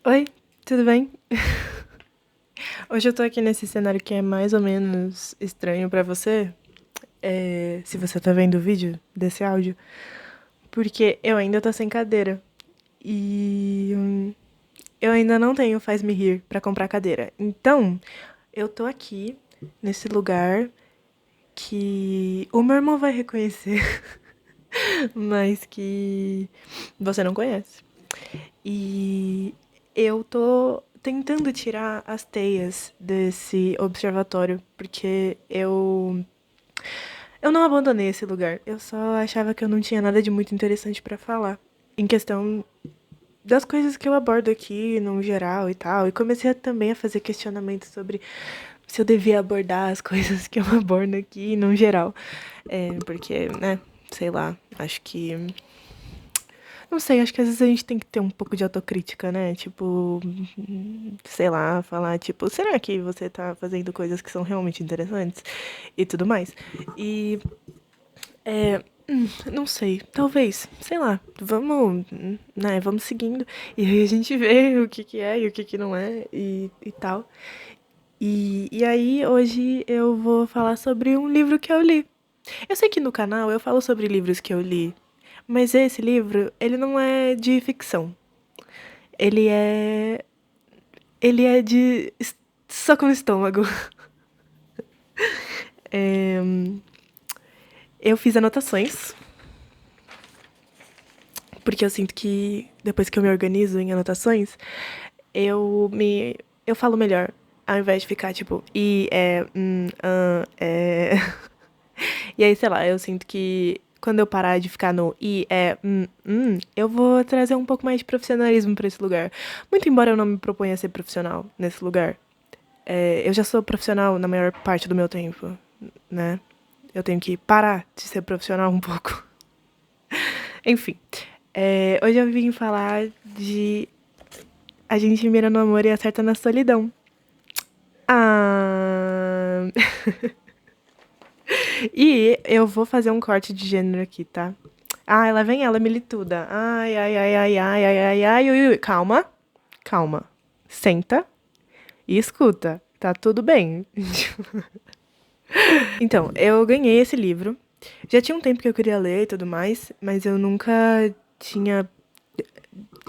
Oi, tudo bem? Hoje eu tô aqui nesse cenário que é mais ou menos estranho pra você, se você tá vendo o vídeo desse áudio, porque eu ainda tô sem cadeira e eu ainda não tenho Faz-me Rir pra comprar cadeira. Então, eu tô aqui nesse lugar que o meu irmão vai reconhecer, mas que você não conhece. E eu tô tentando tirar as teias desse observatório, porque eu não abandonei esse lugar. Eu só achava que eu não tinha nada de muito interessante pra falar. Em questão das coisas que eu abordo aqui, no geral e tal. E comecei também a fazer questionamentos sobre se eu devia abordar as coisas que eu abordo aqui, no geral. Porque, né, sei lá, acho que não sei, acho que às vezes a gente tem que ter um pouco de autocrítica, né? Tipo, sei lá, falar, tipo, será que você tá fazendo coisas que são realmente interessantes? E tudo mais. E, não sei, talvez, sei lá, vamos, né, vamos seguindo. E aí a gente vê o que que é e o que que não é e tal. E aí hoje eu vou falar sobre um livro que eu li. Eu sei que no canal eu falo sobre livros que eu li, mas esse livro, ele não é de ficção. Ele é. Ele é de. Soco no estômago. É, eu fiz anotações, porque eu sinto que depois que eu me organizo em anotações, eu me. Eu falo melhor. Ao invés de ficar tipo, E aí, sei lá, eu sinto que quando eu parar de ficar no eu vou trazer um pouco mais de profissionalismo pra esse lugar. Muito embora eu não me proponha a ser profissional nesse lugar. Eu já sou profissional na maior parte do meu tempo, né? Eu tenho que parar de ser profissional um pouco. Enfim, hoje eu vim falar de A gente mira no amor e acerta na solidão. Ah... E eu vou fazer um corte de gênero aqui, tá? Ah, ela vem ela, milituda. Ai, ai, ai, ai, ai, ai, ai, ai, ui, ui. Calma, calma. Senta e escuta. Tá tudo bem. Então, eu ganhei esse livro. Já tinha um tempo que eu queria ler e tudo mais, mas eu nunca tinha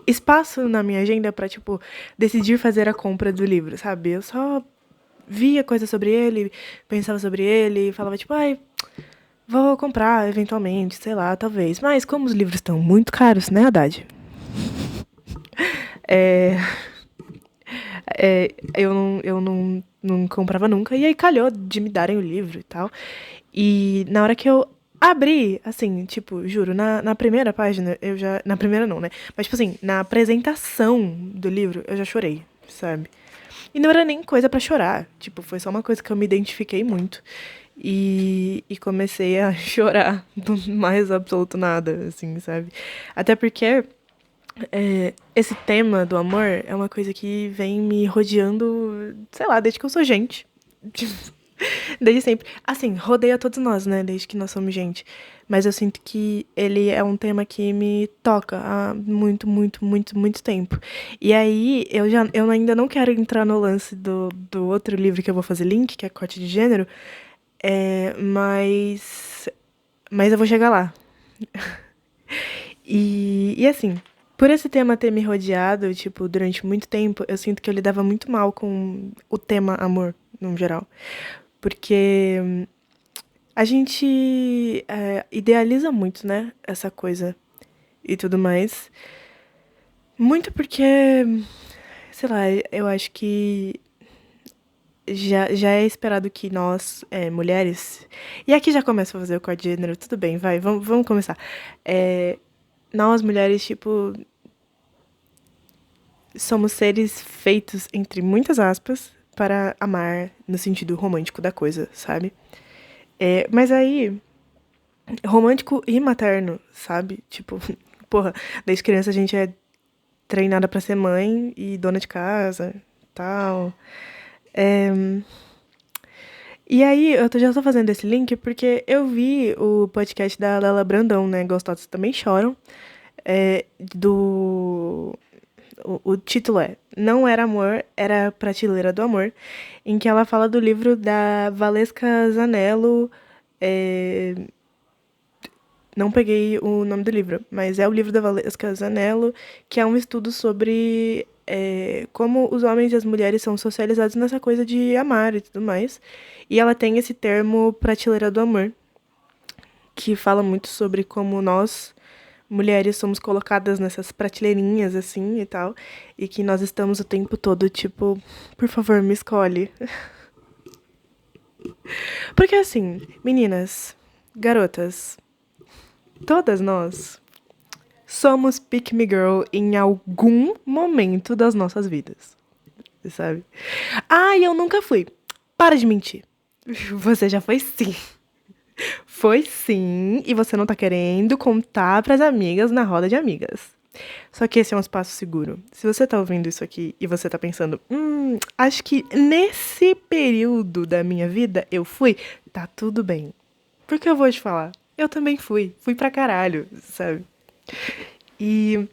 espaço na minha agenda pra, tipo, decidir fazer a compra do livro, sabe? Eu só via coisas sobre ele, pensava sobre ele, falava, tipo, ai, vou comprar eventualmente, sei lá, talvez. Mas como os livros estão muito caros, né, Haddad? É, eu não comprava nunca. E aí calhou de me darem o livro e tal. E na hora que eu abri, assim, tipo, juro, na primeira página, eu já. Na primeira não, né? Mas, tipo assim, na apresentação do livro, eu já chorei, sabe? E não era nem coisa pra chorar. Tipo, foi só uma coisa que eu me identifiquei muito. E comecei a chorar do mais absoluto nada, assim, sabe? Até porque esse tema do amor é uma coisa que vem me rodeando, sei lá, desde que eu sou gente. Desde sempre. Assim, rodeia todos nós, né? Desde que nós somos gente. Mas eu sinto que ele é um tema que me toca há muito, muito, muito, muito tempo. E aí, eu ainda não quero entrar no lance do outro livro que eu vou fazer link, que é Corte de Gênero. Mas eu vou chegar lá. E assim, por esse tema ter me rodeado, tipo, durante muito tempo, eu sinto que eu lidava muito mal com o tema amor, no geral. Porque a gente idealiza muito, né? Essa coisa e tudo mais. Muito porque, sei lá, eu acho que já é esperado que nós, mulheres. E aqui já começa a fazer o corte de gênero, tudo bem, vai, vamos começar. Nós, mulheres, tipo, somos seres feitos, entre muitas aspas, para amar no sentido romântico da coisa, sabe? Mas aí, romântico e materno, sabe? Tipo, porra, desde criança a gente é treinada pra ser mãe e dona de casa, tal. É, E aí, já tô fazendo esse link porque eu vi o podcast da Lela Brandão, né? Gostosos Também Choram, do o título é Não Era Amor, Era Prateleira do Amor, em que ela fala do livro da Valesca Zanello. é, Não peguei o nome do livro, mas é o livro da Valesca Zanello, que é um estudo sobre como os homens e as mulheres são socializados nessa coisa de amar e tudo mais. E ela tem esse termo prateleira do amor, que fala muito sobre como nós, mulheres, somos colocadas nessas prateleirinhas assim e tal, e que nós estamos o tempo todo tipo, por favor, me escolhe. Porque assim, meninas, garotas, todas nós somos Pick Me Girl em algum momento das nossas vidas, sabe? Ah, eu nunca fui. Para de mentir. Você já foi sim. Foi sim, e você não tá querendo contar pras amigas na roda de amigas. Só que esse é um espaço seguro. Se você tá ouvindo isso aqui e você tá pensando, acho que nesse período da minha vida eu fui, tá tudo bem. Porque eu vou te falar, eu também fui. Fui pra caralho, sabe? E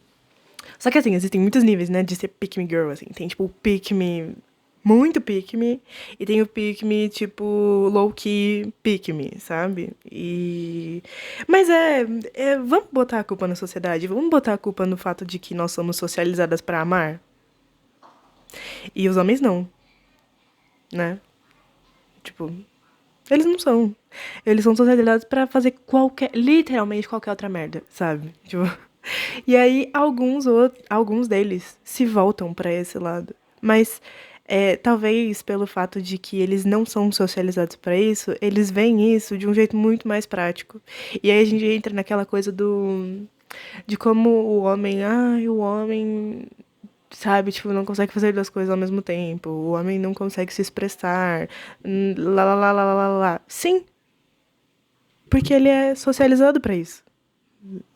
só que assim, existem muitos níveis, né, de ser pick me girl, assim. Tem tipo o pick me, muito pick me, e tem o pick me, tipo, low key pick me, sabe? Mas vamos botar a culpa na sociedade, vamos botar a culpa no fato de que nós somos socializadas pra amar? E os homens não, né? Tipo, eles não são. Eles são socializados pra fazer literalmente qualquer outra merda, sabe? Tipo, e aí alguns deles se voltam pra esse lado. Mas talvez pelo fato de que eles não são socializados pra isso, eles veem isso de um jeito muito mais prático. E aí a gente entra naquela coisa de como o homem, sabe, tipo, não consegue fazer duas coisas ao mesmo tempo. O homem não consegue se expressar. Lá, lá, lá, lá, lá, lá. Lá. Sim, porque ele é socializado pra isso,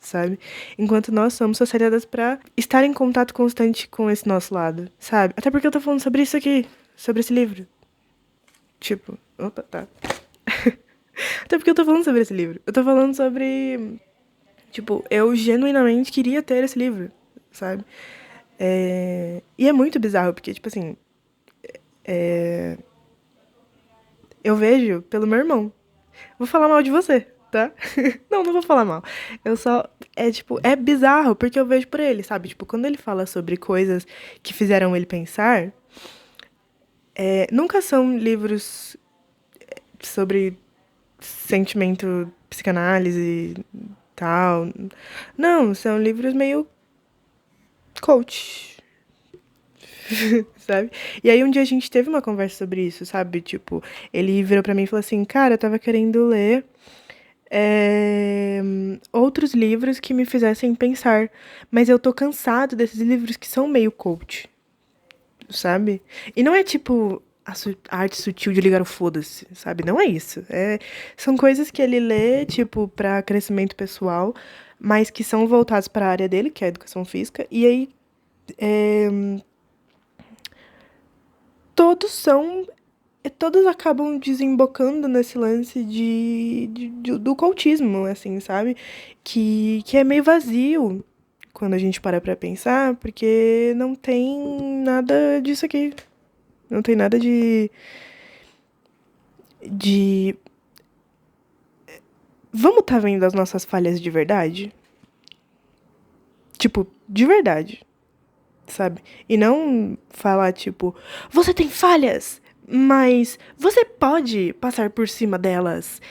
sabe? Enquanto nós somos socializadas pra estar em contato constante com esse nosso lado, sabe? Até porque eu tô falando sobre isso aqui, sobre esse livro. Tipo, opa, tá. Até porque eu tô falando sobre esse livro. Eu tô falando sobre, tipo, eu genuinamente queria ter esse livro, sabe? E é muito bizarro, porque, tipo assim, eu vejo pelo meu irmão. Vou falar mal de você, tá? Não, não vou falar mal. Eu só. Tipo, é bizarro, porque eu vejo por ele, sabe? Tipo, quando ele fala sobre coisas que fizeram ele pensar, nunca são livros sobre sentimento, psicanálise e tal. Não, são livros meio coach, sabe? E aí um dia a gente teve uma conversa sobre isso, sabe? Tipo, ele virou pra mim e falou assim, cara, eu tava querendo ler outros livros que me fizessem pensar. Mas eu tô cansado desses livros que são meio coach, sabe? E não é tipo a arte sutil de ligar o foda-se, sabe? Não é isso. São coisas que ele lê, tipo, pra crescimento pessoal, mas que são voltados para a área dele, que é a educação física. E aí todos são todos acabam desembocando nesse lance do cultismo, assim, sabe? Que é meio vazio quando a gente para pra pensar, porque não tem nada disso aqui. Não tem nada de... Vamos tá vendo as nossas falhas de verdade? Tipo, de verdade, sabe? E não falar, tipo, você tem falhas, mas você pode passar por cima delas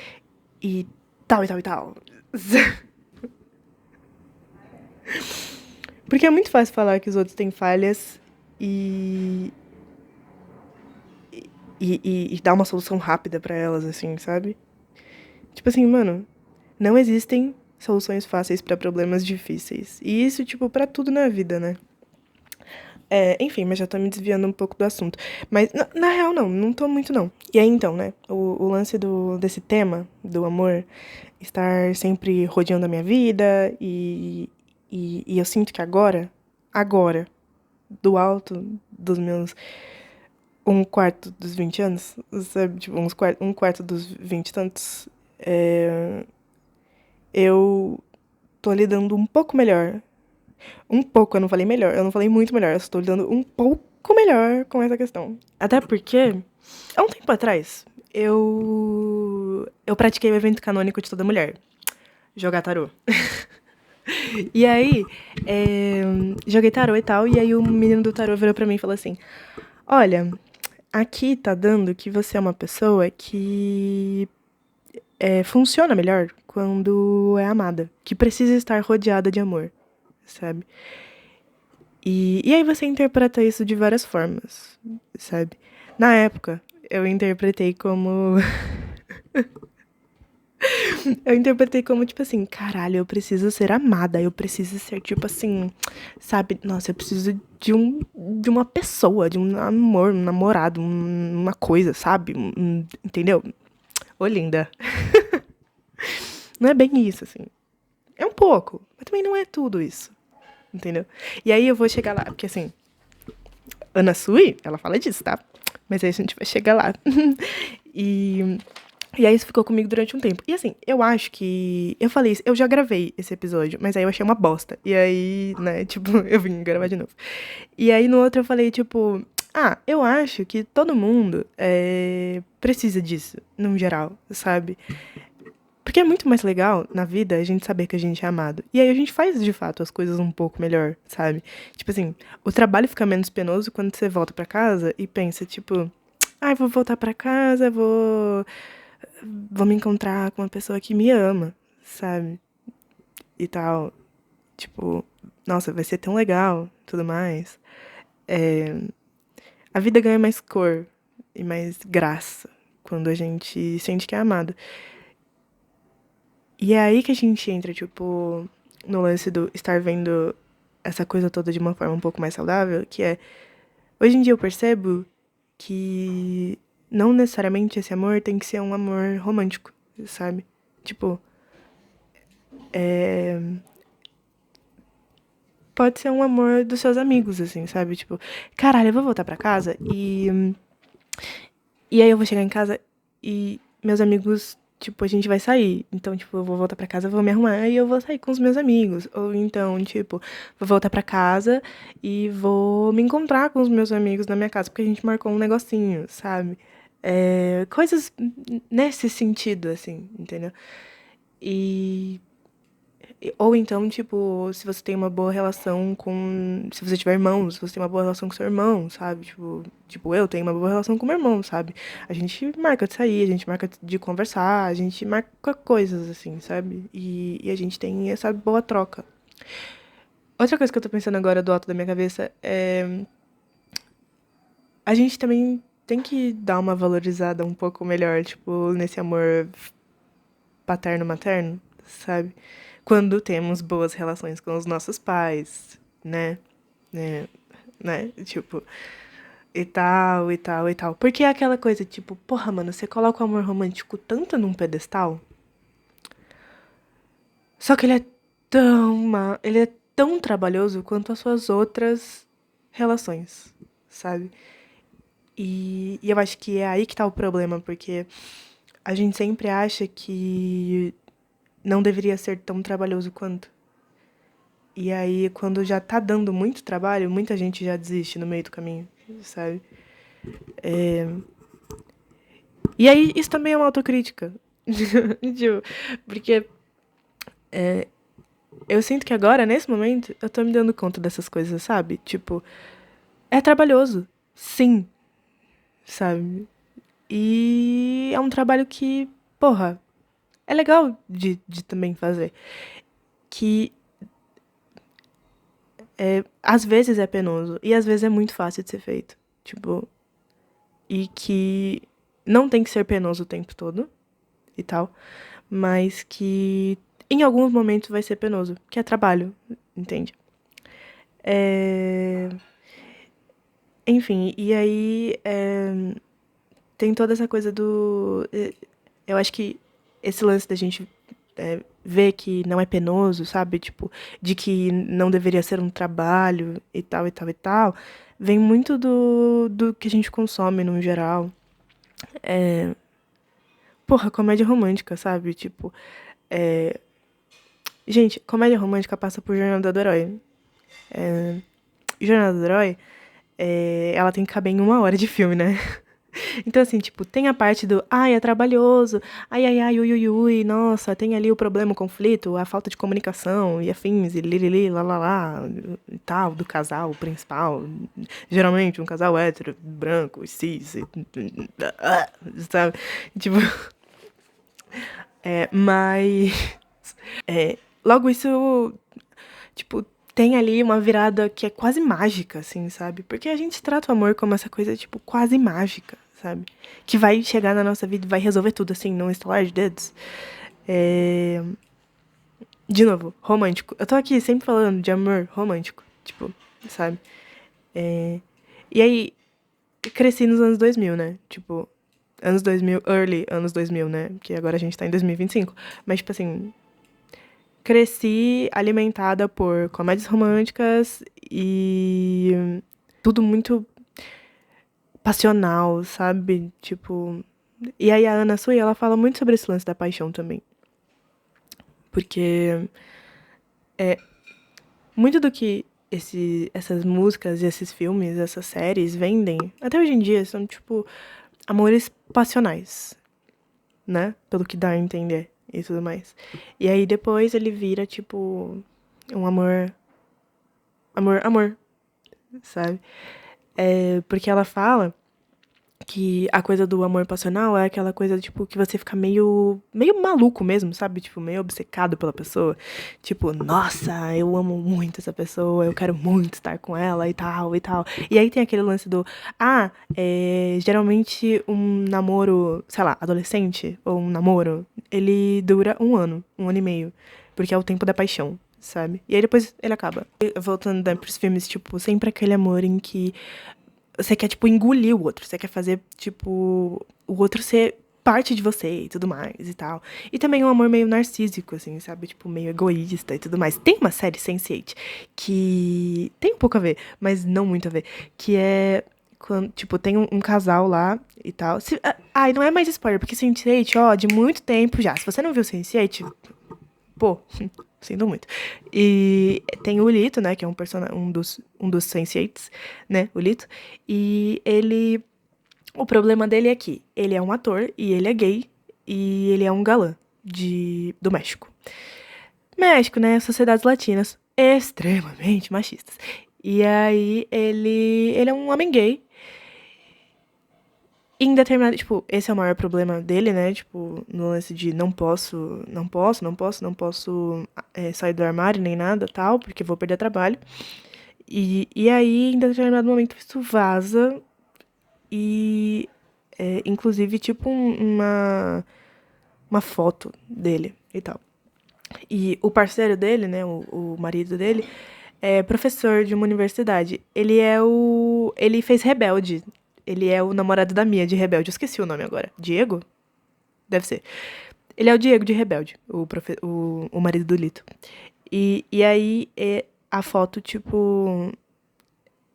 e tal e tal e tal. Porque é muito fácil falar que os outros têm falhas e. E dar uma solução rápida pra elas, assim, sabe? Tipo assim, mano, não existem soluções fáceis pra problemas difíceis. E isso, tipo, pra tudo na vida, né? Enfim, mas já tô me desviando um pouco do assunto. Mas, na real, não tô muito, não. E aí, então, né? O lance desse tema, do amor, estar sempre rodeando a minha vida e eu sinto que agora, do alto dos meus um quarto dos 20 anos, sabe? Tipo, um quarto dos 20 e tantos, eu tô lidando um pouco melhor Um pouco, eu não falei melhor, eu não falei muito melhor, eu estou lidando um pouco melhor com essa questão. Até porque, há um tempo atrás, eu pratiquei o evento canônico de toda mulher, jogar tarô. E aí, é, joguei tarô e tal, e aí o menino do tarô virou pra mim e falou assim: Olha, aqui tá dando que você é uma pessoa que funciona melhor quando é amada, que precisa estar rodeada de amor, sabe? E aí você interpreta isso de várias formas, sabe? Na época, eu interpretei como. Eu interpretei como, tipo assim, caralho, eu preciso ser amada, eu preciso ser, tipo assim, sabe? Nossa, eu preciso de uma pessoa, de um amor, um namorado, uma coisa, sabe? Entendeu? Ô, linda. Não é bem isso, assim. É um pouco, mas também não é tudo isso, entendeu? E aí eu vou chegar lá, porque assim, Ana Sui, ela fala disso, tá? Mas aí a gente vai chegar lá. e, e aí isso ficou comigo durante um tempo. E assim, eu acho que. Eu falei isso, eu já gravei esse episódio, mas aí eu achei uma bosta. E aí, né, tipo, eu vim gravar de novo. E aí no outro eu falei, tipo. Ah, eu acho que todo mundo precisa disso, no geral, sabe? Porque é muito mais legal na vida a gente saber que a gente é amado. E aí a gente faz de fato as coisas um pouco melhor, sabe? Tipo assim, o trabalho fica menos penoso quando você volta pra casa e pensa, tipo, ai, vou voltar pra casa, vou me encontrar com uma pessoa que me ama, sabe? E tal. Tipo, nossa, vai ser tão legal, tudo mais. É, a vida ganha mais cor e mais graça quando a gente sente que é amado. E é aí que a gente entra, tipo, no lance do estar vendo essa coisa toda de uma forma um pouco mais saudável, que é, hoje em dia eu percebo que não necessariamente esse amor tem que ser um amor romântico, sabe? Tipo, pode ser um amor dos seus amigos, assim, sabe? Tipo, caralho, eu vou voltar pra casa e aí eu vou chegar em casa e meus amigos, tipo, a gente vai sair. Então, tipo, eu vou voltar pra casa, vou me arrumar e eu vou sair com os meus amigos. Ou então, tipo, vou voltar pra casa e vou me encontrar com os meus amigos na minha casa, porque a gente marcou um negocinho, sabe? Coisas nesse sentido, assim, entendeu? E ou então, tipo, se você tem uma boa relação com. Se você tiver irmãos, se você tem uma boa relação com seu irmão, sabe? Tipo, eu tenho uma boa relação com meu irmão, sabe? A gente marca de sair, a gente marca de conversar, a gente marca coisas, assim, sabe? E a gente tem essa boa troca. Outra coisa que eu tô pensando agora do alto da minha cabeça é. A gente também tem que dar uma valorizada um pouco melhor, tipo, nesse amor paterno-materno, sabe? Quando temos boas relações com os nossos pais, né? né? Né? Tipo, e tal, e tal, e tal. Porque é aquela coisa, tipo, porra, mano, você coloca o amor romântico tanto num pedestal, só que ele é tão trabalhoso quanto as suas outras relações, sabe? E eu acho que é aí que tá o problema, porque a gente sempre acha que não deveria ser tão trabalhoso quanto. E aí, quando já tá dando muito trabalho, muita gente já desiste no meio do caminho, sabe? E aí, isso também é uma autocrítica. Tipo, porque eu sinto que agora, nesse momento, eu tô me dando conta dessas coisas, sabe? Tipo, é trabalhoso. Sim, sabe? E é um trabalho que, porra, é legal de também fazer. Que às vezes é penoso e às vezes é muito fácil de ser feito. Tipo, e que não tem que ser penoso o tempo todo e tal, mas que em alguns momentos vai ser penoso, que é trabalho, entende? É... Enfim, e aí tem toda essa coisa do. Eu acho que esse lance da gente ver que não é penoso, sabe? Tipo, de que não deveria ser um trabalho e tal, e tal, e tal, vem muito do que a gente consome no geral. Porra, comédia romântica, sabe? Tipo, gente, comédia romântica passa por Jornada do Herói. Jornada do Herói, ela tem que caber em 1 hora de filme, né? Então, assim, tipo, tem a parte do, ai, é trabalhoso, ai, ai, ai, ui, ui, ui, nossa, tem ali o problema, o conflito, a falta de comunicação e afins, e lirili, lá, lá, lá, e tal, do casal principal. Geralmente, um casal hétero, branco, cis, sabe? Tipo, mas. Logo isso, tipo, tem ali uma virada que é quase mágica, assim, sabe? Porque a gente trata o amor como essa coisa, tipo, quase mágica, sabe? Que vai chegar na nossa vida e vai resolver tudo, assim, num estalar de dedos. É... De novo, romântico. Eu tô aqui sempre falando de amor romântico, tipo, sabe? E aí, cresci nos anos 2000, né? Tipo, anos 2000, early anos 2000, né? Porque agora a gente tá em 2025. Mas, tipo assim, cresci alimentada por comédias românticas e tudo muito passional, sabe? Tipo. E aí a Ana Sui, ela fala muito sobre esse lance da paixão também. Porque muito do que essas músicas e esses filmes, essas séries vendem, até hoje em dia, são, tipo, amores passionais, né? Pelo que dá a entender e tudo mais. E aí depois ele vira, tipo, um amor. Amor, amor, sabe? Porque ela fala que a coisa do amor passional é aquela coisa, tipo, que você fica meio maluco mesmo, sabe? Tipo, meio obcecado pela pessoa. Tipo, nossa, eu amo muito essa pessoa, eu quero muito estar com ela e tal e tal. E aí tem aquele lance do, geralmente um namoro, sei lá, adolescente ou um namoro, ele dura 1 ano, 1 ano e meio. Porque é o tempo da paixão, sabe? E aí depois ele acaba. Voltando, né, pros filmes, tipo, sempre aquele amor em que você quer, tipo, engolir o outro. Você quer fazer, tipo, o outro ser parte de você e tudo mais e tal. E também um amor meio narcísico, assim, sabe? Tipo, meio egoísta e tudo mais. Tem uma série Sense8 que tem um pouco a ver, mas não muito a ver. Que é quando, tipo, tem um casal lá e tal. Ai, não é mais spoiler, porque Sense8, ó, de muito tempo já. Se você não viu Sense8, pô, sinto muito. E tem o Lito, né, que é um dos Sense8s, né, o Lito. E ele, o problema dele é que ele é um ator e ele é gay e ele é um galã do México. México, né, sociedades latinas extremamente machistas. E aí ele é um homem gay em determinado, tipo, esse é o maior problema dele, né? Tipo, no lance de não posso sair do armário nem nada, tal, porque vou perder trabalho. E aí, em determinado momento, isso vaza e, inclusive, tipo, uma foto dele e tal. E o parceiro dele, né, o marido dele, é professor de uma universidade. Ele fez Rebelde. Ele é o namorado da Mia de Rebelde. Eu esqueci o nome agora. Diego? Deve ser. Ele é o Diego de Rebelde, o marido do Lito. E aí a foto, tipo.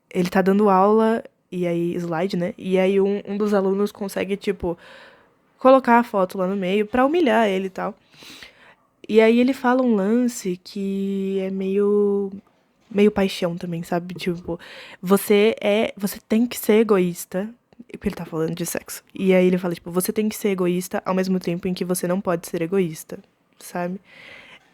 Ele tá dando aula, e aí, slide, né? E aí um dos alunos consegue, tipo, colocar a foto lá no meio pra humilhar ele e tal. E aí ele fala um lance que é meio paixão também, sabe? Tipo, você tem que ser egoísta, porque ele tá falando de sexo. E aí ele fala, tipo, você tem que ser egoísta ao mesmo tempo em que você não pode ser egoísta, sabe?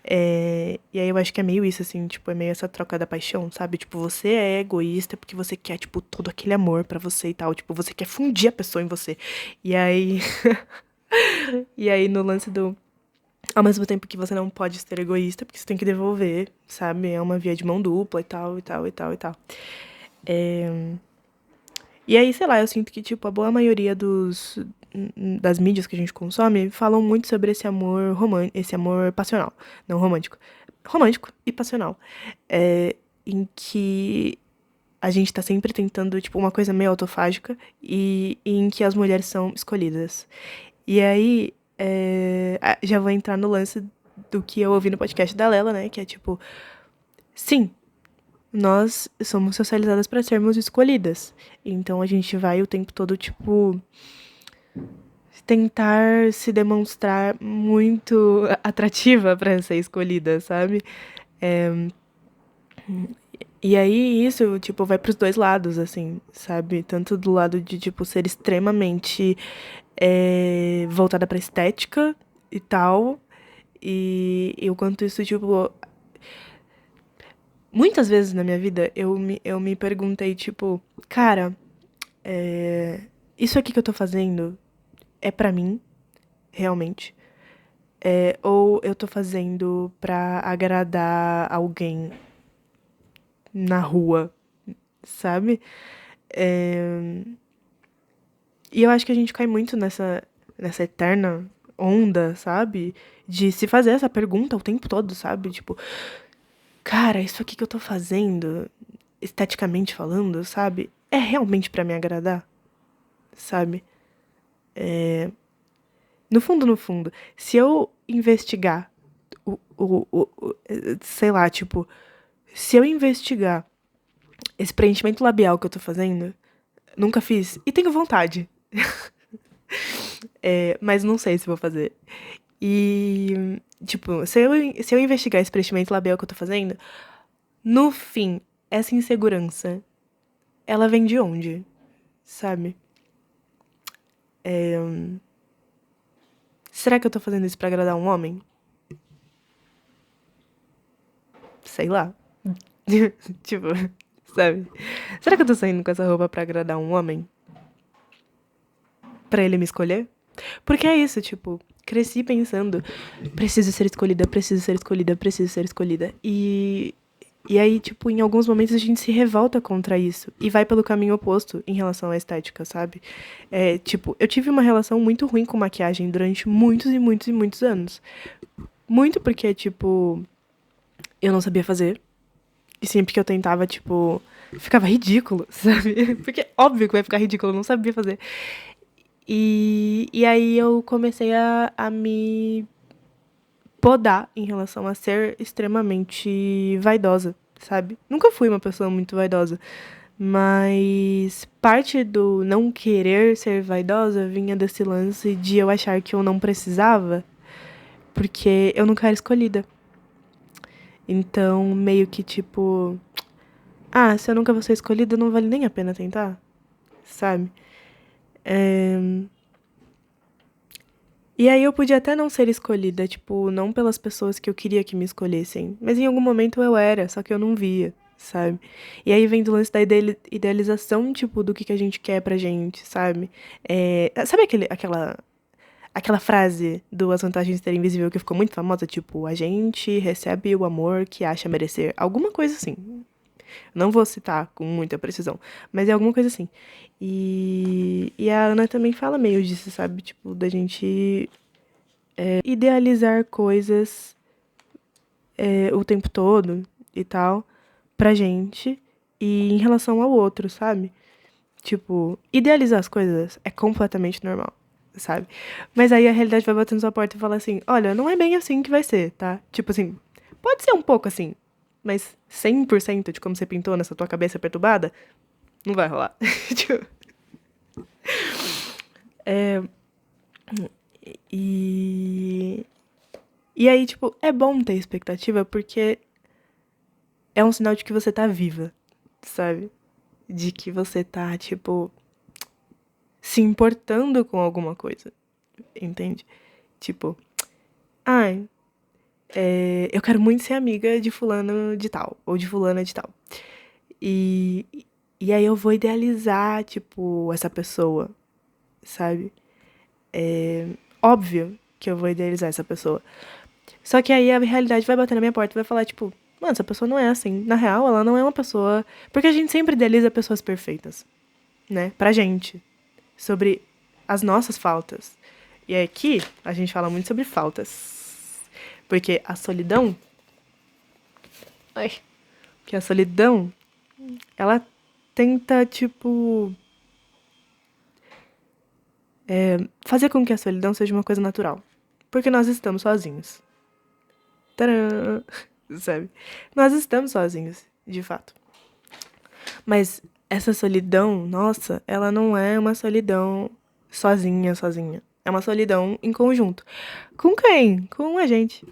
E aí eu acho que é meio isso, assim, tipo, é meio essa troca da paixão, sabe? Tipo, você é egoísta porque você quer, tipo, todo aquele amor pra você e tal. Tipo, você quer fundir a pessoa em você. E aí. E aí no lance do. Ao mesmo tempo que você não pode ser egoísta, porque você tem que devolver, sabe? É uma via de mão dupla e tal, e tal, e tal, e tal. E aí, sei lá, eu sinto que, tipo, a boa maioria das mídias que a gente consome falam muito sobre esse amor romântico, esse amor passional, não romântico. Romântico e passional. Em que a gente tá sempre tentando, tipo, uma coisa meio autofágica e em que as mulheres são escolhidas. E aí, já vou entrar no lance do que eu ouvi no podcast da Lela, né? Que é tipo, sim, nós somos socializadas para sermos escolhidas. Então a gente vai o tempo todo, tipo, tentar se demonstrar muito atrativa para ser escolhida, sabe? E aí isso, tipo, vai pros dois lados, assim, sabe? Tanto do lado de, tipo, ser extremamente voltada pra estética e tal. E o quanto isso, tipo. Muitas vezes na minha vida eu me perguntei, tipo, cara, isso aqui que eu tô fazendo é pra mim, realmente? Ou eu tô fazendo pra agradar alguém na rua, sabe? É, E eu acho que a gente cai muito nessa eterna onda, sabe? De se fazer essa pergunta o tempo todo, sabe? Tipo, cara, isso aqui que eu tô fazendo, esteticamente falando, sabe? É realmente pra me agradar, sabe? No fundo, se eu investigar sei lá, tipo, se eu investigar esse preenchimento labial que eu tô fazendo, nunca fiz, e tenho vontade, mas não sei se vou fazer. E, tipo, se eu investigar esse preenchimento labial que eu tô fazendo, no fim, essa insegurança, ela vem de onde? Sabe? Será que eu tô fazendo isso pra agradar um homem? Sei lá. Tipo, sabe? Será que eu tô saindo com essa roupa pra agradar um homem? Pra ele me escolher? Porque é isso, tipo, cresci pensando, preciso ser escolhida, preciso ser escolhida, preciso ser escolhida. E aí, tipo, em alguns momentos a gente se revolta contra isso e vai pelo caminho oposto em relação à estética, sabe? Tipo, eu tive uma relação muito ruim com maquiagem durante muitos e muitos e muitos anos. Muito porque, tipo, eu não sabia fazer. E sempre que eu tentava, tipo, ficava ridículo, sabe? Porque óbvio que vai ficar ridículo, eu não sabia fazer. E aí eu comecei a me podar em relação a ser extremamente vaidosa, sabe? Nunca fui uma pessoa muito vaidosa, mas parte do não querer ser vaidosa vinha desse lance de eu achar que eu não precisava, porque eu nunca era escolhida. Então, meio que tipo, ah, se eu nunca vou ser escolhida, não vale nem a pena tentar, sabe? É... E aí eu podia até não ser escolhida, tipo, não pelas pessoas que eu queria que me escolhessem, mas em algum momento eu era, só que eu não via, sabe? E aí vem do lance da idealização, tipo, do que a gente quer pra gente, sabe? Sabe aquela frase do As Vantagens de Ser Invisível que ficou muito famosa, tipo, a gente recebe o amor que acha merecer, alguma coisa assim. Não vou citar com muita precisão, mas é alguma coisa assim. E a Ana também fala meio disso, sabe? Tipo, da gente idealizar coisas o tempo todo e tal, pra gente e em relação ao outro, sabe? Tipo, idealizar as coisas é completamente normal, sabe? Mas aí a realidade vai bater na sua porta e fala assim: olha, não é bem assim que vai ser, tá? Tipo assim, pode ser um pouco assim, mas 100% de como você pintou nessa tua cabeça perturbada, não vai rolar. Tipo, e. E aí, tipo, é bom ter expectativa porque é um sinal de que você tá viva, sabe? De que você tá, tipo, se importando com alguma coisa, entende? Tipo, ai, eu quero muito ser amiga de fulano de tal, ou de fulana de tal. E, e aí eu vou idealizar, tipo, essa pessoa, sabe? Óbvio que eu vou idealizar essa pessoa. Só que aí a realidade vai bater na minha porta e vai falar, tipo, mano, essa pessoa não é assim. Na real, ela não é uma pessoa. Porque a gente sempre idealiza pessoas perfeitas, né? Pra gente. Sobre as nossas faltas. E aqui a gente fala muito sobre faltas. Porque a solidão. Ai. Que a solidão, ela tenta, tipo, fazer com que a solidão seja uma coisa natural. Porque nós estamos sozinhos. Tcharam! Sabe? Nós estamos sozinhos, de fato. Mas essa solidão, nossa, ela não é uma solidão sozinha, sozinha. É uma solidão em conjunto. Com quem? Com a gente.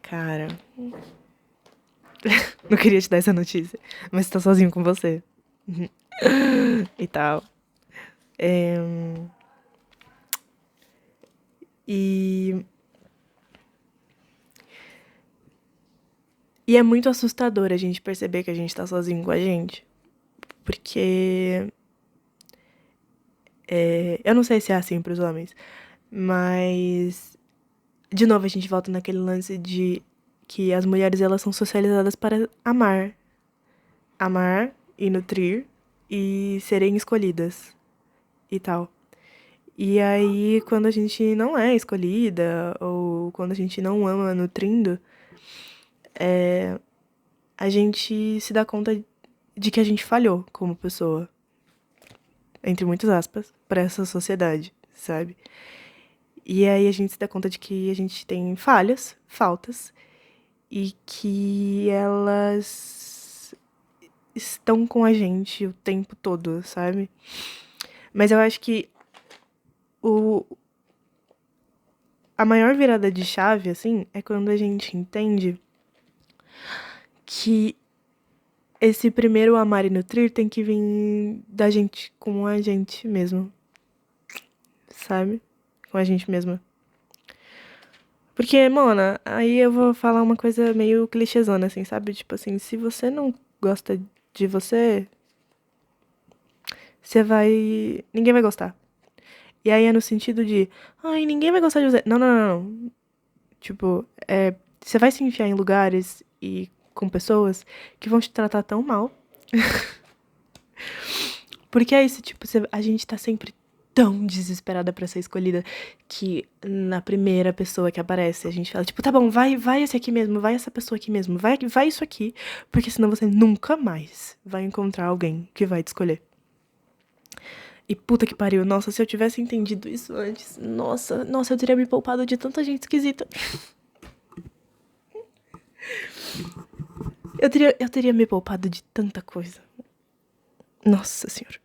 Cara. Não queria te dar essa notícia. Mas você tá sozinho com você. E tal. É, E, e é muito assustador a gente perceber que a gente tá sozinho com a gente. Porque eu não sei se é assim pros homens, mas de novo a gente volta naquele lance de que as mulheres elas são socializadas para amar, amar e nutrir e serem escolhidas e tal. E aí, quando a gente não é escolhida, ou quando a gente não ama nutrindo, a gente se dá conta de que a gente falhou como pessoa, entre muitas aspas, para essa sociedade, sabe? E aí a gente se dá conta de que a gente tem falhas, faltas, e que elas estão com a gente o tempo todo, sabe? Mas eu acho que o, a maior virada de chave, assim, é quando a gente entende que esse primeiro amar e nutrir tem que vir da gente com a gente mesmo, sabe? Com a gente mesma. Porque, Mona, aí eu vou falar uma coisa meio clichêzona, assim, sabe? Tipo assim, se você não gosta de você, você vai. Ninguém vai gostar. E aí é no sentido de, ai, ninguém vai gostar de você. Não, não, não, não. Tipo, você vai se enfiar em lugares e com pessoas que vão te tratar tão mal. Porque é isso, tipo, a gente tá sempre tão desesperada pra ser escolhida que na primeira pessoa que aparece a gente fala, tipo, tá bom, vai esse aqui mesmo, vai essa pessoa aqui mesmo, vai isso aqui, porque senão você nunca mais vai encontrar alguém que vai te escolher. E puta que pariu, nossa, se eu tivesse entendido isso antes, nossa, eu teria me poupado de tanta gente esquisita. Eu teria me poupado de tanta coisa. Nossa senhora.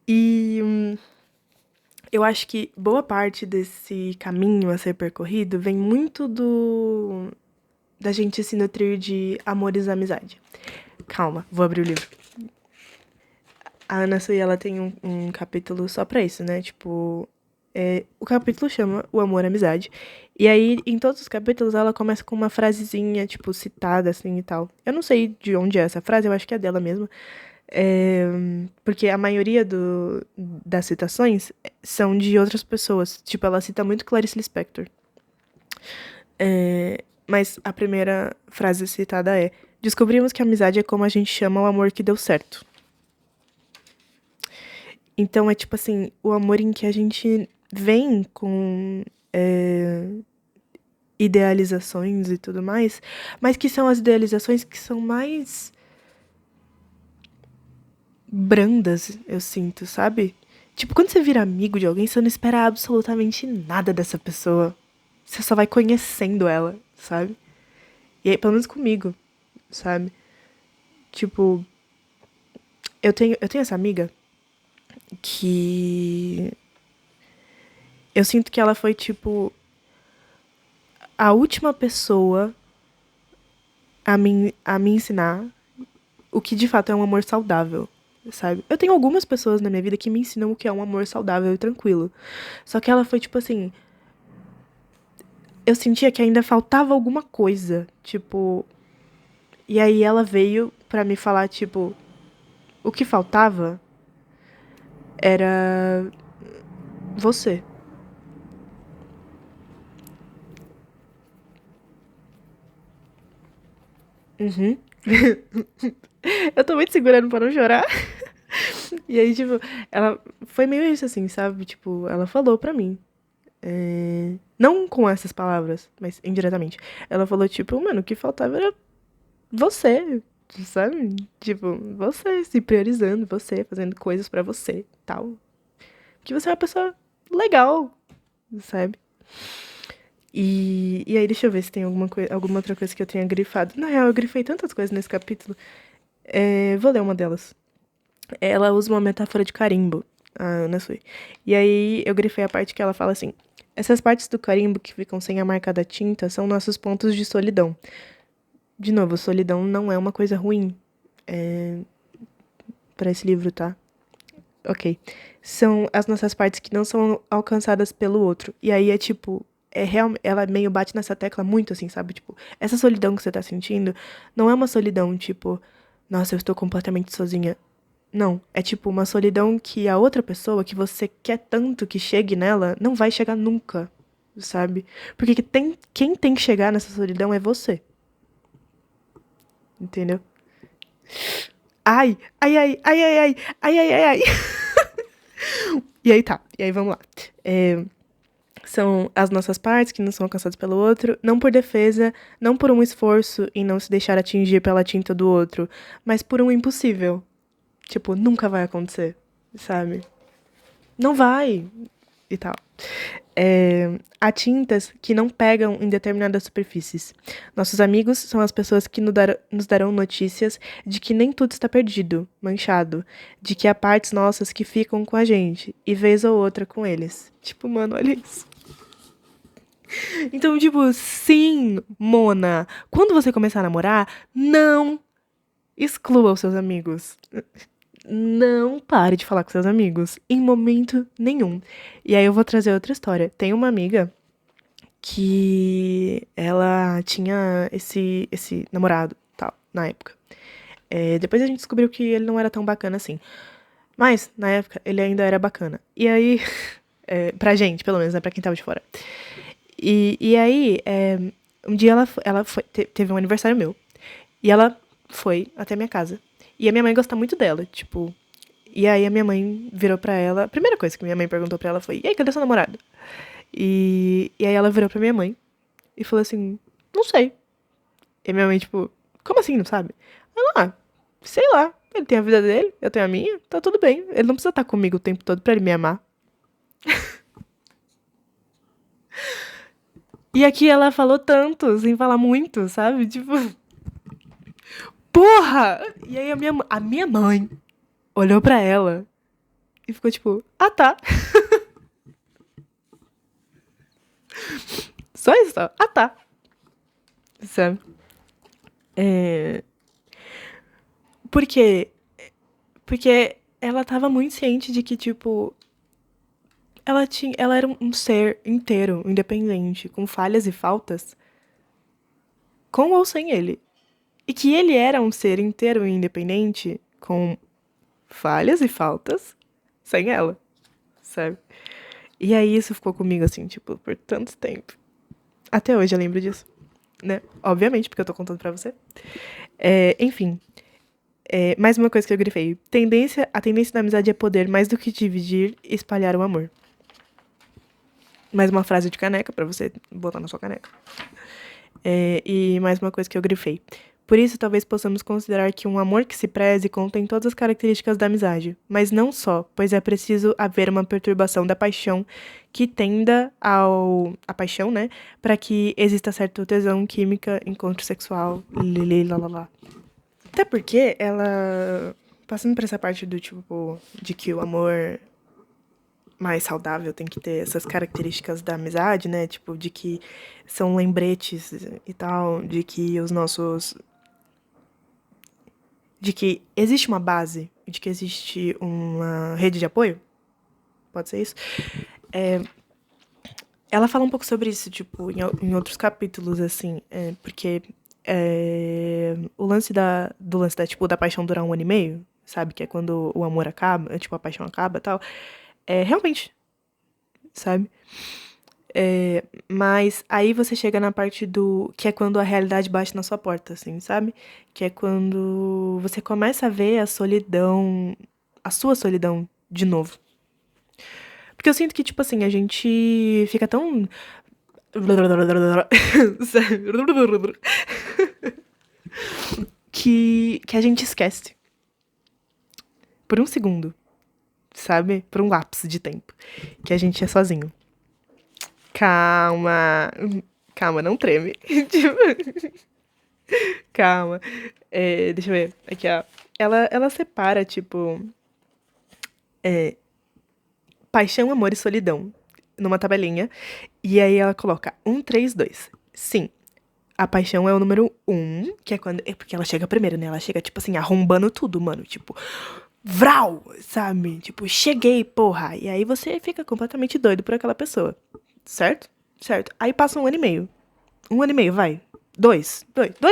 E eu acho que boa parte desse caminho a ser percorrido vem muito da gente se nutrir de amores e amizade. Calma, vou abrir o livro. A Ana Sui, ela tem um capítulo só pra isso, né? Tipo, o capítulo chama O Amor e a Amizade. E aí, em todos os capítulos, ela começa com uma frasezinha, tipo, citada, assim, e tal. Eu não sei de onde é essa frase, eu acho que é dela mesma. É, porque a maioria das citações são de outras pessoas. Tipo, ela cita muito Clarice Lispector. Mas a primeira frase citada é: Descobrimos que a amizade é como a gente chama o amor que deu certo. Então é tipo assim, o amor em que a gente vem com idealizações e tudo mais, mas que são as idealizações que são mais brandas, eu sinto, sabe? Tipo, quando você vira amigo de alguém, você não espera absolutamente nada dessa pessoa. Você só vai conhecendo ela, sabe? E aí, pelo menos comigo, sabe? Tipo, eu tenho essa amiga que eu sinto que ela foi, tipo, a última pessoa a me ensinar o que de fato é um amor saudável, sabe? Eu tenho algumas pessoas na minha vida que me ensinam o que é um amor saudável e tranquilo. Só que ela foi, tipo assim, eu sentia que ainda faltava alguma coisa, tipo. E aí ela veio pra me falar, tipo, o que faltava era você. Uhum. Eu tô muito segurando pra não chorar. E aí, tipo, ela foi meio isso assim, sabe? Tipo, ela falou pra mim. Não com essas palavras, mas indiretamente. Ela falou, tipo, mano, o que faltava era você, sabe? Tipo, você se priorizando, você fazendo coisas pra você, tal. Que você é uma pessoa legal, sabe? E aí, deixa eu ver se tem alguma outra coisa que eu tenha grifado. Na real, eu grifei tantas coisas nesse capítulo. Vou ler uma delas. Ela usa uma metáfora de carimbo, a Ana Sui. E aí, eu grifei a parte que ela fala assim: Essas partes do carimbo que ficam sem a marca da tinta são nossos pontos de solidão. De novo, solidão não é uma coisa ruim pra esse livro, tá? Ok. São as nossas partes que não são alcançadas pelo outro. E aí é tipo, ela meio bate nessa tecla muito assim, sabe? Tipo, essa solidão que você tá sentindo não é uma solidão tipo, nossa, eu estou completamente sozinha. Não, é tipo uma solidão que a outra pessoa que você quer tanto que chegue nela não vai chegar nunca, sabe? Porque quem tem que chegar nessa solidão é você, entendeu? Ai, ai, ai, ai, ai, ai, ai, ai, ai, ai. E aí tá, e aí vamos lá. São as nossas partes que não são alcançadas pelo outro, não por defesa, não por um esforço em não se deixar atingir pela tinta do outro, mas por um impossível. Tipo, nunca vai acontecer, sabe? Não vai, e tal. Há tintas que não pegam em determinadas superfícies. Nossos amigos são as pessoas que nos darão notícias de que nem tudo está perdido, manchado, de que há partes nossas que ficam com a gente, e vez ou outra com eles. Tipo, mano, olha isso. Então, tipo, sim, Mona, quando você começar a namorar, não exclua os seus amigos. Não pare de falar com seus amigos, em momento nenhum. E aí eu vou trazer outra história. Tem uma amiga que ela tinha esse namorado, tal, na época. Depois a gente descobriu que ele não era tão bacana assim. Mas, na época, ele ainda era bacana. E aí, pra gente, pelo menos, né, pra quem tava de fora. E aí, um dia ela foi, teve um aniversário meu. E ela foi até minha casa. E a minha mãe gosta muito dela, tipo. E aí a minha mãe virou pra ela. A primeira coisa que minha mãe perguntou pra ela foi: E aí, cadê seu namorado? E aí ela virou pra minha mãe e falou assim: Não sei. E minha mãe, tipo, como assim, não sabe? Ela, sei lá. Ele tem a vida dele, eu tenho a minha, tá tudo bem. Ele não precisa estar comigo o tempo todo pra ele me amar. E aqui ela falou tanto, sem falar muito, sabe? Tipo, porra! E aí a minha mãe olhou pra ela e ficou tipo, ah tá. Só isso, só. Ah tá. Sabe? É... Por quê? Porque ela tava muito ciente de que, tipo, ela era um ser inteiro, independente, com falhas e faltas, com ou sem ele. E que ele era um ser inteiro e independente, com falhas e faltas, sem ela, sabe? E aí isso ficou comigo, assim, tipo, por tanto tempo. Até hoje eu lembro disso, né? Obviamente, porque eu tô contando pra você. Enfim, mais uma coisa que eu grifei. A tendência da amizade é poder mais do que dividir e espalhar o amor. Mais uma frase de caneca pra você botar na sua caneca. E mais uma coisa que eu grifei. Por isso, talvez possamos considerar que um amor que se preze contém todas as características da amizade, mas não só, pois é preciso haver uma perturbação da paixão que tenda à paixão, né, para que exista certa tesão, química, encontro sexual, lá. Até porque ela, passando por essa parte do tipo, de que o amor mais saudável tem que ter essas características da amizade, né? Tipo, de que são lembretes e tal, de que os nossos. De que existe uma base, de que existe uma rede de apoio. Pode ser isso? Ela fala um pouco sobre isso, tipo, em outros capítulos, assim, porque o do lance da, tipo, da paixão durar 1 ano e meio, sabe? Que é quando o amor acaba, tipo, a paixão acaba e tal. Realmente, sabe? Mas aí você chega na parte do. Que é quando a realidade bate na sua porta, assim, sabe? Que é quando você começa a ver a solidão. A sua solidão de novo. Porque eu sinto que, tipo assim, a gente fica tão. que a gente esquece. Por um segundo, sabe? Por um lapso de tempo. Que a gente é sozinho. Calma. Calma, não treme. Tipo, calma. Deixa eu ver. Aqui, ó. Ela separa, tipo, paixão, amor e solidão. numa tabelinha. E aí ela coloca 132. Sim, a paixão é o número 1, que é quando. É porque ela chega primeiro, né? Ela chega, tipo assim, arrombando tudo, mano. Tipo, vral, sabe? Tipo, cheguei, porra. E aí você fica completamente doido por aquela pessoa. Certo? Certo. Aí passa 1 ano e meio. 1 ano e meio, vai. Dois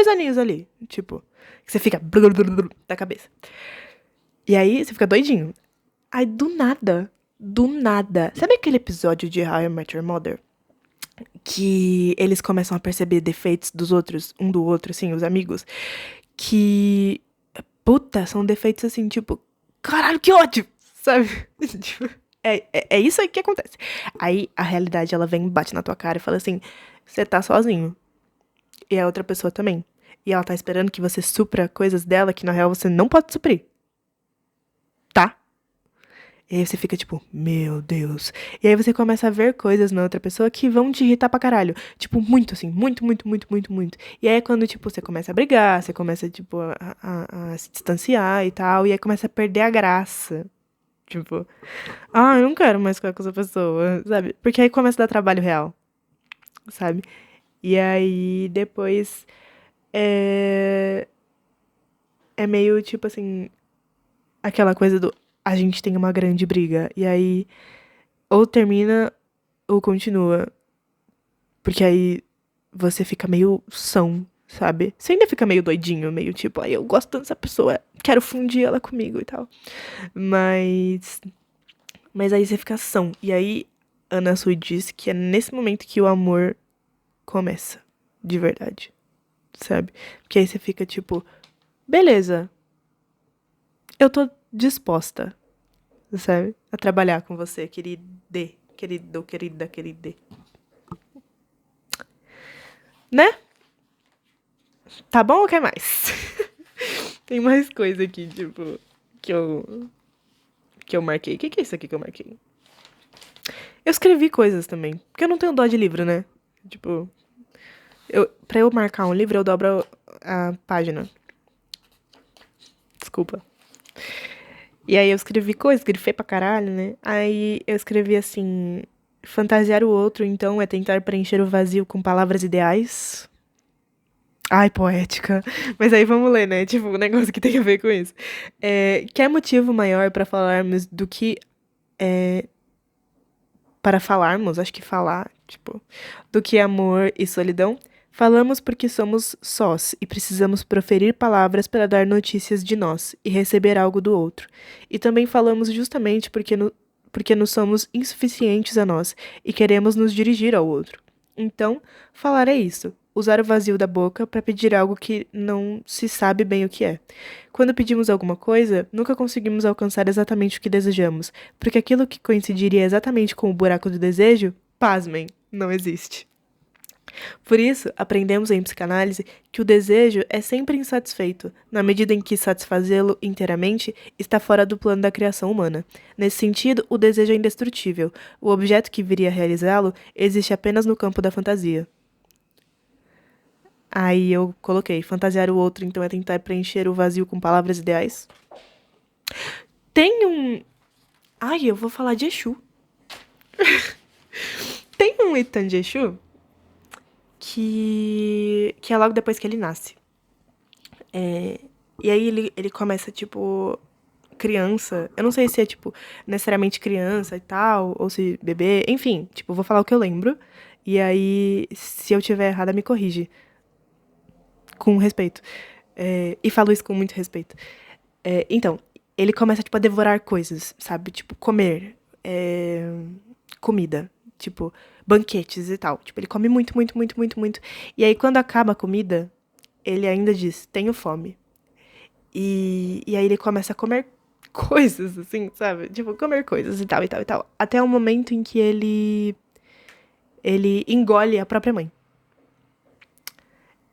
aninhos ali. Tipo, que você fica da cabeça. E aí você fica doidinho. Aí do nada. Sabe aquele episódio de How I Met Your Mother? Que eles começam a perceber defeitos dos outros, um do outro, assim, os amigos. Que, puta, são defeitos assim, tipo, caralho, que ódio, sabe? Tipo, é isso aí que acontece. Aí a realidade, ela vem, bate na tua cara e fala assim: você tá sozinho. E a outra pessoa também. E ela tá esperando que você supra coisas dela que na real você não pode suprir, tá? E aí você fica tipo, meu Deus. E aí você começa a ver coisas na outra pessoa que vão te irritar pra caralho. Tipo, muito assim, muito, muito, muito, muito, muito. E aí é quando, tipo, você começa a brigar, você começa, tipo, a se distanciar e tal. E aí começa a perder a graça. Tipo, ah, eu não quero mais ficar com essa pessoa, sabe? Porque aí começa a dar trabalho real, sabe? E aí depois é, é meio tipo assim, aquela coisa do a gente tem uma grande briga. E aí ou termina ou continua. Porque aí você fica meio são, sabe? Você ainda fica meio doidinho, meio tipo, ai, eu gosto tanto dessa pessoa, quero fundir ela comigo e tal. Mas. Mas aí você fica são. E aí, Ana Sui diz que é nesse momento que o amor começa. De verdade. Sabe? Porque aí você fica tipo, beleza, eu tô disposta, sabe? A trabalhar com você, querido, querido, querida, querida. Né? Tá bom ou quer mais? Tem mais coisa aqui, tipo, que eu, que eu marquei. O que é isso aqui que eu marquei? Eu escrevi coisas também. Porque eu não tenho dó de livro, né? Tipo, pra eu marcar um livro, eu dobro a página. Desculpa. E aí eu escrevi coisas, grifei pra caralho, né? Aí eu escrevi assim: fantasiar o outro, então, é tentar preencher o vazio com palavras ideais. Ai, poética. Mas aí vamos ler, né? Tipo, um negócio que tem a ver com isso. Quer motivo maior pra falarmos do que. É, para falarmos, acho que falar, tipo, do que amor e solidão? Falamos porque somos sós e precisamos proferir palavras para dar notícias de nós e receber algo do outro. E também falamos justamente porque nos somos insuficientes a nós e queremos nos dirigir ao outro. Então, falar é isso. Usar o vazio da boca para pedir algo que não se sabe bem o que é. Quando pedimos alguma coisa, nunca conseguimos alcançar exatamente o que desejamos, porque aquilo que coincidiria exatamente com o buraco do desejo, pasmem, não existe. Por isso, aprendemos em psicanálise que o desejo é sempre insatisfeito, na medida em que satisfazê-lo inteiramente está fora do plano da criação humana. Nesse sentido, o desejo é indestrutível. O objeto que viria a realizá-lo existe apenas no campo da fantasia. Aí eu coloquei, fantasiar o outro, então é tentar preencher o vazio com palavras ideais. Tem um. Ai, eu vou falar de Exu. Tem um Itan de Exu que é logo depois que ele nasce. E aí ele começa, tipo, criança. Eu não sei se é, tipo, necessariamente criança e tal, ou se bebê. Enfim, tipo, vou falar o que eu lembro. E aí, se eu tiver errada, me corrige. Com respeito. E falo isso com muito respeito. Então, ele começa, tipo, a devorar coisas, sabe? Tipo, comer. Comida. Tipo, banquetes e tal. Tipo, ele come muito, muito, muito, muito, muito. E aí, quando acaba a comida, ele ainda diz, tenho fome. E aí ele começa a comer coisas, assim, sabe? Tipo, comer coisas e tal, e tal, e tal. Até o momento em que ele engole a própria mãe.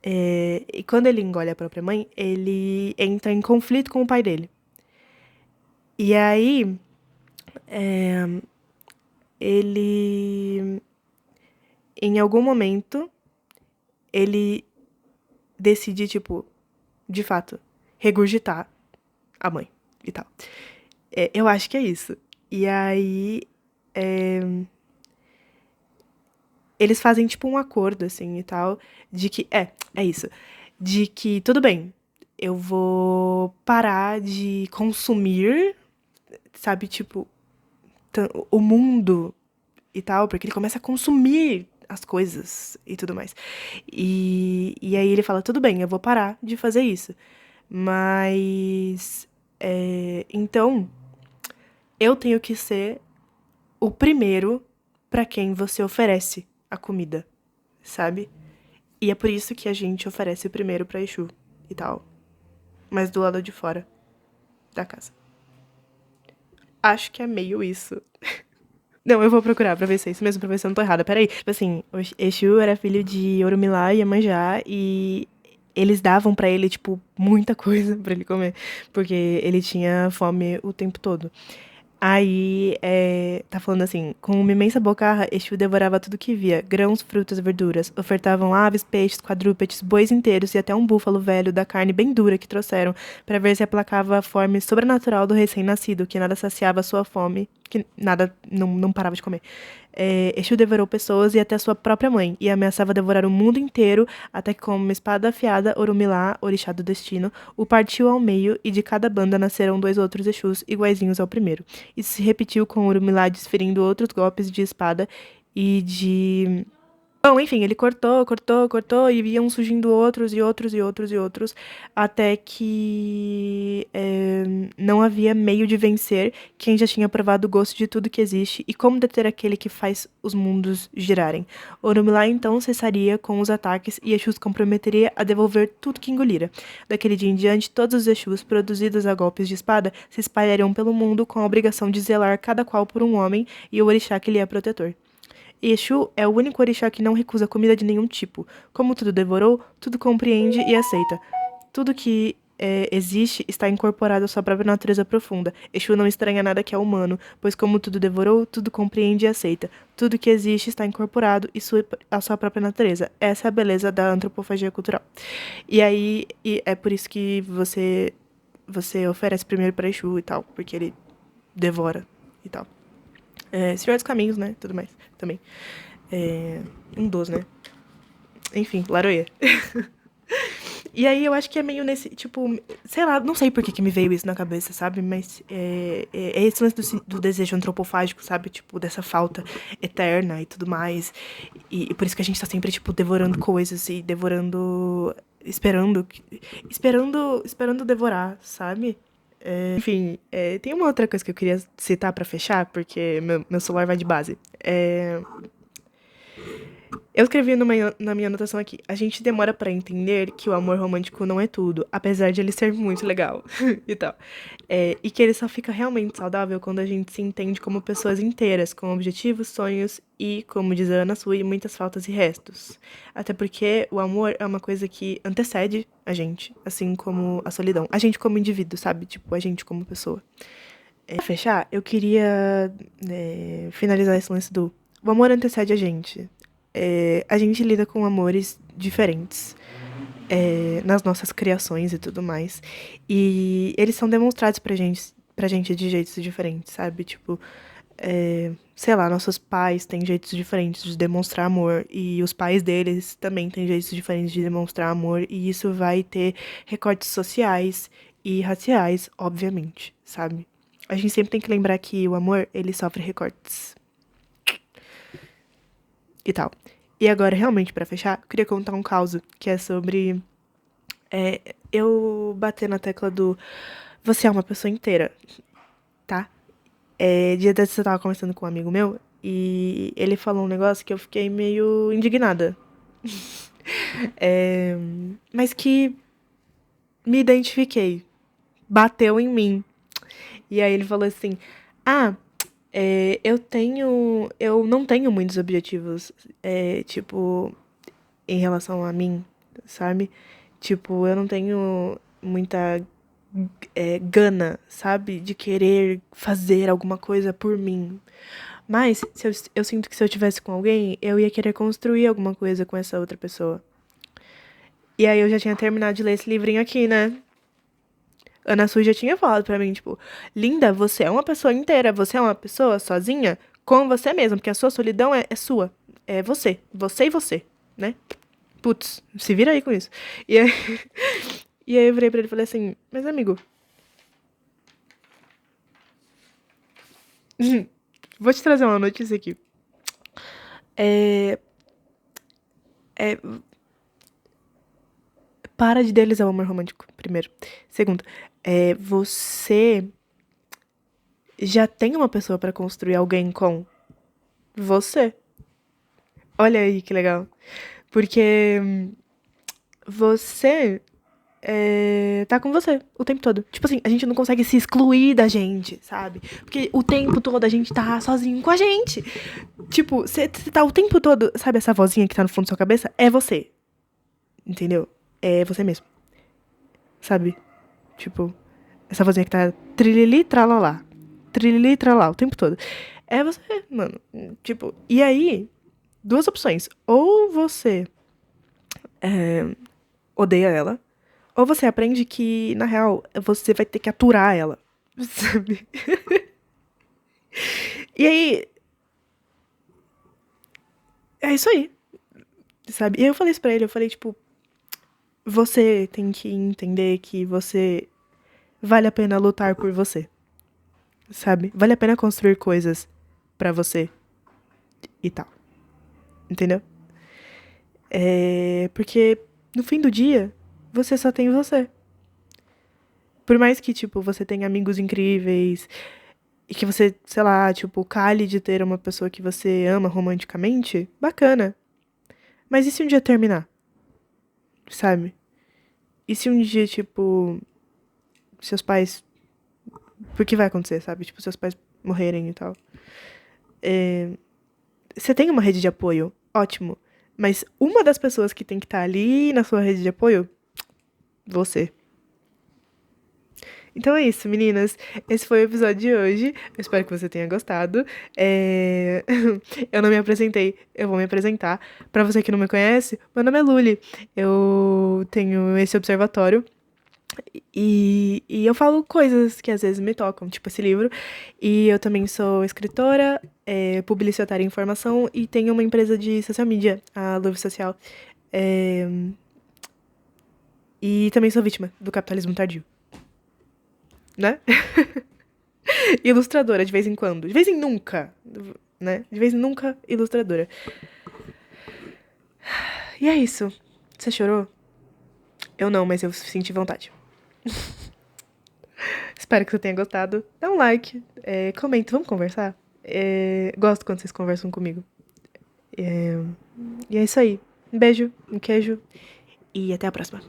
E quando ele engole a própria mãe, ele entra em conflito com o pai dele. E aí, ele, em algum momento, ele decide, tipo, de fato, regurgitar a mãe e tal. Eu acho que é isso. E aí, eles fazem, tipo, um acordo, assim, e tal, de que, é isso, de que, tudo bem, eu vou parar de consumir, sabe, tipo, o mundo e tal, porque ele começa a consumir as coisas e tudo mais. E aí ele fala, tudo bem, eu vou parar de fazer isso. Mas, então, eu tenho que ser o primeiro pra quem você oferece a comida, sabe? E é por isso que a gente oferece o primeiro pra Exu e tal. Mas do lado de fora da casa. Acho que é meio isso. Não, eu vou procurar pra ver se é isso mesmo, pra ver se eu não tô errada. Peraí. Tipo assim, o Exu era filho de Orumilá e Iemanjá e eles davam pra ele, tipo, muita coisa pra ele comer. Porque ele tinha fome o tempo todo. Aí, tá falando assim, com uma imensa bocarra, Exu devorava tudo que via, grãos, frutas, verduras. Ofertavam aves, peixes, quadrúpedes, bois inteiros e até um búfalo velho da carne bem dura que trouxeram, para ver se aplacava a fome sobrenatural do recém-nascido, que nada saciava sua fome, que nada, não parava de comer. Exu devorou pessoas e até sua própria mãe, e ameaçava devorar o mundo inteiro, até que com uma espada afiada, Orumilá, orixá do destino, o partiu ao meio, e de cada banda nasceram dois outros Exus iguaizinhos ao primeiro. Isso se repetiu com Urumilá desferindo outros golpes de espada e de... Bom, enfim, ele cortou, cortou, cortou e iam surgindo outros e outros e outros e outros, até que não havia meio de vencer quem já tinha provado o gosto de tudo que existe e como deter aquele que faz os mundos girarem. Orumilá então cessaria com os ataques e Exus comprometeria a devolver tudo que engolira. Daquele dia em diante, todos os Exus produzidos a golpes de espada se espalhariam pelo mundo com a obrigação de zelar cada qual por um homem e o orixá que lhe é protetor. Exu é o único orixá que não recusa comida de nenhum tipo. Como tudo devorou, tudo compreende e aceita. Tudo que existe está incorporado à sua própria natureza profunda. Exu não estranha nada que é humano, pois como tudo devorou, tudo compreende e aceita. Tudo que existe está incorporado à sua própria natureza. Essa é a beleza da antropofagia cultural. E aí, é por isso que você oferece primeiro para Exu e tal, porque ele devora e tal. Senhor dos Caminhos, né? Tudo mais, também. Um dos, né? Enfim, Laroê. E aí eu acho que é meio nesse, tipo, sei lá, não sei por que me veio isso na cabeça, sabe? Mas é esse lance do desejo antropofágico, sabe? Tipo, dessa falta eterna e tudo mais. E por isso que a gente tá sempre, tipo, devorando coisas e devorando. Esperando devorar, sabe? Enfim, tem uma outra coisa que eu queria citar pra fechar, porque meu celular vai de base. Eu escrevi na minha anotação aqui. A gente demora pra entender que o amor romântico não é tudo, apesar de ele ser muito legal e tal. E que ele só fica realmente saudável quando a gente se entende como pessoas inteiras, com objetivos, sonhos e, como diz a Ana Sui, muitas faltas e restos. Até porque o amor é uma coisa que antecede a gente, assim como a solidão. A gente como indivíduo, sabe? Tipo, a gente como pessoa. Pra fechar, eu queria finalizar esse lance do... O amor antecede a gente. A gente lida com amores diferentes nas nossas criações e tudo mais. E eles são demonstrados pra gente de jeitos diferentes, sabe? Tipo, sei lá, nossos pais têm jeitos diferentes de demonstrar amor. E os pais deles também têm jeitos diferentes de demonstrar amor. E isso vai ter recortes sociais e raciais, obviamente, sabe? A gente sempre tem que lembrar que o amor, ele sofre recortes e tal. E agora, realmente, pra fechar, eu queria contar um caso que é sobre eu bater na tecla do você é uma pessoa inteira, tá? Dia desses eu tava conversando com um amigo meu e ele falou um negócio que eu fiquei meio indignada. Mas que me identifiquei. Bateu em mim. E aí ele falou assim: Ah, eu não tenho muitos objetivos, tipo, em relação a mim, sabe? Tipo, eu não tenho muita gana, sabe? De querer fazer alguma coisa por mim. Mas eu sinto que se eu tivesse com alguém, eu ia querer construir alguma coisa com essa outra pessoa. E aí eu já tinha terminado de ler esse livrinho aqui, né? Ana Su já tinha falado pra mim, tipo, linda, você é uma pessoa inteira, você é uma pessoa sozinha com você mesma, porque a sua solidão é sua. É você. Você e você, né? Putz, se vira aí com isso. E aí, e aí eu virei pra ele e falei assim, mas amigo, vou te trazer uma notícia aqui. É, é, para de idealizar o amor romântico, primeiro. Segundo, você já tem uma pessoa pra construir alguém com você. Olha aí que legal. Porque você tá com você o tempo todo. Tipo assim, a gente não consegue se excluir da gente, sabe? Porque o tempo todo a gente tá sozinho com a gente. Tipo, você tá o tempo todo, sabe essa vozinha que tá no fundo da sua cabeça? É você, entendeu? É você mesmo, sabe? Tipo, essa vozinha que tá trilili tralalá, trilili tralalá o tempo todo. É você, mano. Tipo, e aí, duas opções. Ou você odeia ela, ou você aprende que, na real, você vai ter que aturar ela, sabe? E aí, é isso aí, sabe? E aí eu falei isso pra ele, eu falei, tipo, você tem que entender que você vale a pena lutar por você, sabe? Vale a pena construir coisas pra você e tal, entendeu? Porque no fim do dia, você só tem você. Por mais que, tipo, você tenha amigos incríveis e que você, sei lá, tipo, cale de ter uma pessoa que você ama romanticamente, bacana. Mas e se um dia terminar, sabe? E se um dia, tipo, seus pais. Por que vai acontecer, sabe? Tipo, seus pais morrerem e tal. Você tem uma rede de apoio, ótimo. Mas uma das pessoas que tem que estar ali na sua rede de apoio, você. Então é isso, meninas. Esse foi o episódio de hoje. Eu espero que você tenha gostado. Eu não me apresentei, eu vou me apresentar. Pra você que não me conhece, meu nome é Luli. Eu tenho esse observatório e eu falo coisas que às vezes me tocam, tipo esse livro. E eu também sou escritora, publicitária em formação e tenho uma empresa de social media, a Love Social. É, e também sou vítima do capitalismo tardio, né? Ilustradora, de vez em quando. De vez em nunca, né? De vez em nunca, ilustradora. E é isso. Você chorou? Eu não, mas eu senti vontade. Espero que você tenha gostado. Dá um like, comenta, vamos conversar? Gosto quando vocês conversam comigo. E é isso aí. Um beijo, um queijo e até a próxima.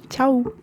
Tchau!